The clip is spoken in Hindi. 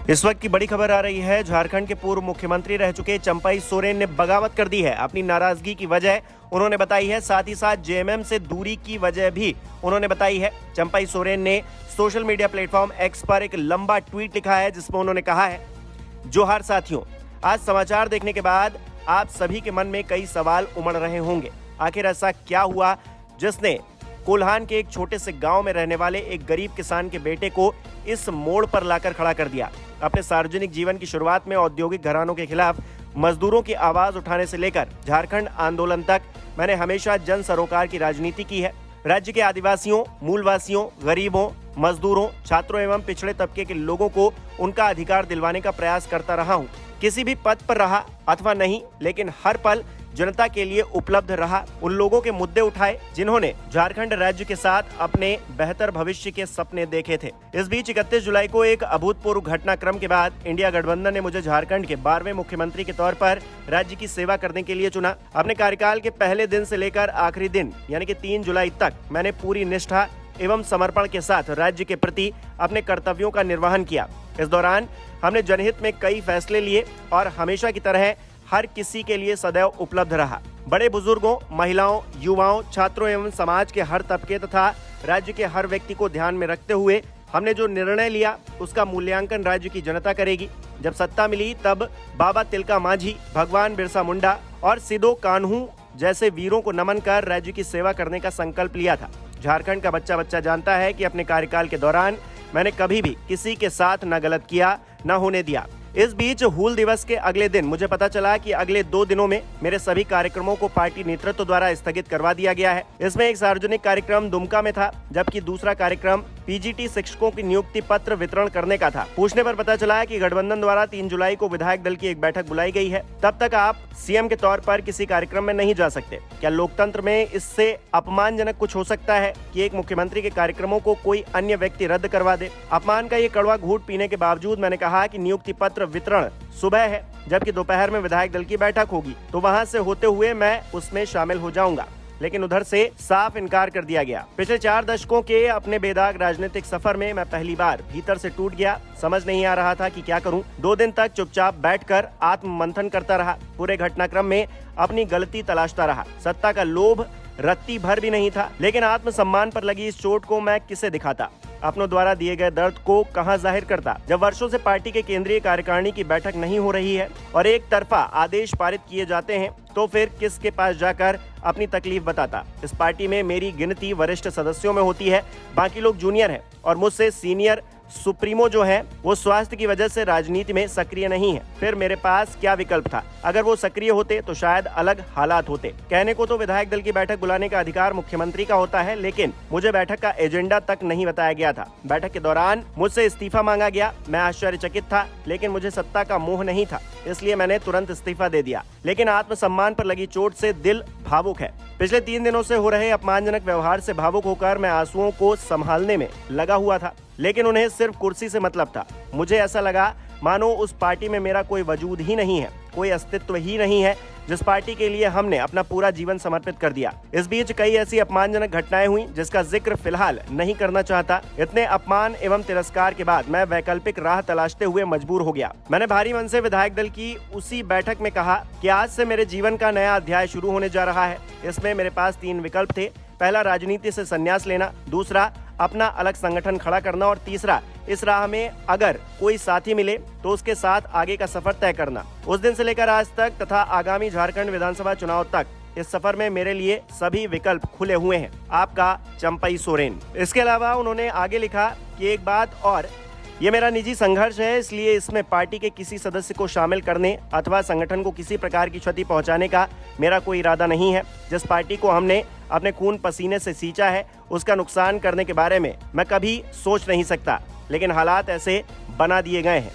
इस वक्त की बड़ी खबर आ रही है। झारखंड के पूर्व मुख्यमंत्री रह चुके चंपई सोरेन ने बगावत कर दी है। अपनी नाराजगी की वजह उन्होंने बताई है, साथ ही साथ जेएमएम से दूरी की वजह भी उन्होंने बताई है। चंपई सोरेन ने सोशल मीडिया प्लेटफॉर्म एक्स पर एक लंबा ट्वीट लिखा है, जिसमें उन्होंने कहा है, जोहार साथियों, आज समाचार देखने के बाद आप सभी के मन में कई सवाल उमड़ रहे होंगे। आखिर ऐसा क्या हुआ जिसने कोल्हान के एक छोटे से गांव में रहने वाले एक गरीब किसान के बेटे को इस मोड़ पर लाकर खड़ा कर दिया। अपने सार्वजनिक जीवन की शुरुआत में औद्योगिक घरानों के खिलाफ मजदूरों की आवाज उठाने से लेकर झारखंड आंदोलन तक मैंने हमेशा जन सरोकार की राजनीति की है। राज्य के आदिवासियों, मूलवासियों, गरीबों, मजदूरों, छात्रों एवं पिछड़े तबके के लोगों को उनका अधिकार दिलवाने का प्रयास करता रहा हूँ। किसी भी पद पर रहा अथवा नहीं, लेकिन हर पल जनता के लिए उपलब्ध रहा। उन लोगों के मुद्दे उठाए जिन्होंने झारखंड राज्य के साथ अपने बेहतर भविष्य के सपने देखे थे। इस बीच 31 जुलाई को एक अभूतपूर्व घटनाक्रम के बाद इंडिया गठबंधन ने मुझे झारखंड के 12वें मुख्यमंत्री के तौर पर राज्य की सेवा करने के लिए चुना। अपने कार्यकाल के पहले दिन से लेकर आखिरी दिन यानी कि 3 जुलाई तक मैंने पूरी निष्ठा एवं समर्पण के साथ राज्य के प्रति अपने कर्तव्यों का निर्वहन किया। इस दौरान हमने जनहित में कई फैसले लिए और हमेशा की तरह हर किसी के लिए सदैव उपलब्ध रहा। बड़े बुजुर्गों, महिलाओं, युवाओं, छात्रों एवं समाज के हर तबके तथा राज्य के हर व्यक्ति को ध्यान में रखते हुए हमने जो निर्णय लिया उसका मूल्यांकन राज्य की जनता करेगी। जब सत्ता मिली तब बाबा तिलका मांझी, भगवान बिरसा मुंडा और सिदो कान्हू जैसे वीरों को नमन कर राज्य की सेवा करने का संकल्प लिया था। झारखंड का बच्चा बच्चा जानता है कि अपने कार्यकाल के दौरान मैंने कभी भी किसी के साथ न गलत किया, न होने दिया। इस बीच हूल दिवस के अगले दिन मुझे पता चला कि अगले 2 दिनों में मेरे सभी कार्यक्रमों को पार्टी नेतृत्व द्वारा स्थगित करवा दिया गया है। इसमें एक सार्वजनिक कार्यक्रम दुमका में था, जबकि दूसरा कार्यक्रम पीजीटी शिक्षकों की नियुक्ति पत्र वितरण करने का था। पूछने पर पता चला कि गठबंधन द्वारा 3 जुलाई को विधायक दल की एक बैठक बुलाई गई है। तब तक आप सीएम के तौर पर किसी कार्यक्रम में नहीं जा सकते। क्या लोकतंत्र में इससे अपमानजनक कुछ हो सकता है कि एक मुख्यमंत्री के कार्यक्रमों को कोई अन्य व्यक्ति रद्द करवा दे? अपमान का ये कड़वा घूंट पीने के बावजूद मैंने कहा कि नियुक्ति पत्र वितरण सुबह है, जबकि दोपहर में विधायक दल की बैठक होगी, तो वहां से होते हुए मैं उसमें शामिल हो जाऊंगा। लेकिन उधर से साफ इनकार कर दिया गया। पिछले 4 दशकों के अपने बेदाग राजनीतिक सफर में मैं पहली बार भीतर से टूट गया। समझ नहीं आ रहा था कि क्या करूं। 2 दिन तक चुपचाप बैठकर आत्म मंथन करता रहा। पूरे घटनाक्रम में अपनी गलती तलाशता रहा। सत्ता का लोभ रत्ती भर भी नहीं था, लेकिन आत्मसम्मान पर लगी इस चोट को मैं किसे दिखाता? अपनों द्वारा दिए गए दर्द को कहां जाहिर करता? जब वर्षों से पार्टी के केंद्रीय कार्यकारिणी की बैठक नहीं हो रही है और एक तरफा आदेश पारित किए जाते हैं, तो फिर किसके पास जाकर अपनी तकलीफ बताता? इस पार्टी में मेरी गिनती वरिष्ठ सदस्यों में होती है, बाकी लोग जूनियर हैं और मुझसे सीनियर सुप्रीमो जो है वो स्वास्थ्य की वजह से राजनीति में सक्रिय नहीं है। फिर मेरे पास क्या विकल्प था? अगर वो सक्रिय होते तो शायद अलग हालात होते। कहने को तो विधायक दल की बैठक बुलाने का अधिकार मुख्यमंत्री का होता है, लेकिन मुझे बैठक का एजेंडा तक नहीं बताया गया था। बैठक के दौरान मुझसे इस्तीफा मांगा गया। मैं आश्चर्यचकित था, लेकिन मुझे सत्ता का मोह नहीं था, इसलिए मैंने तुरंत इस्तीफा दे दिया। लेकिन आत्मसम्मान पर लगी चोट से दिल भावुक है। पिछले 3 दिनों से हो रहे अपमानजनक व्यवहार से भावुक होकर मैं आंसुओं को संभालने में लगा हुआ था, लेकिन उन्हें सिर्फ कुर्सी से मतलब था। मुझे ऐसा लगा मानो उस पार्टी में मेरा कोई वजूद ही नहीं है, कोई अस्तित्व ही नहीं है, जिस पार्टी के लिए हमने अपना पूरा जीवन समर्पित कर दिया। इस बीच कई ऐसी अपमानजनक घटनाएं हुई जिसका जिक्र फिलहाल नहीं करना चाहता। इतने अपमान एवं तिरस्कार के बाद मैं वैकल्पिक राह तलाशते हुए मजबूर हो गया। मैंने भारी मन से विधायक दल की उसी बैठक में कहा कि आज से मेरे जीवन का नया अध्याय शुरू होने जा रहा है। इसमें मेरे पास 3 विकल्प थे। पहला, राजनीति से संन्यास लेना। दूसरा, अपना अलग संगठन खड़ा करना। और तीसरा, इस राह में अगर कोई साथी मिले तो उसके साथ आगे का सफर तय करना। उस दिन से लेकर आज तक तथा आगामी झारखंड विधानसभा चुनाव तक इस सफर में मेरे लिए सभी विकल्प खुले हुए हैं। आपका चंपई सोरेन। इसके अलावा उन्होंने आगे लिखा कि एक बात और, ये मेरा निजी संघर्ष है, इसलिए इसमें पार्टी के किसी सदस्य को शामिल करने अथवा संगठन को किसी प्रकार की क्षति पहुंचाने का मेरा कोई इरादा नहीं है। जिस पार्टी को हमने अपने खून पसीने से सींचा है उसका नुकसान करने के बारे में मैं कभी सोच नहीं सकता, लेकिन हालात ऐसे बना दिए गए हैं।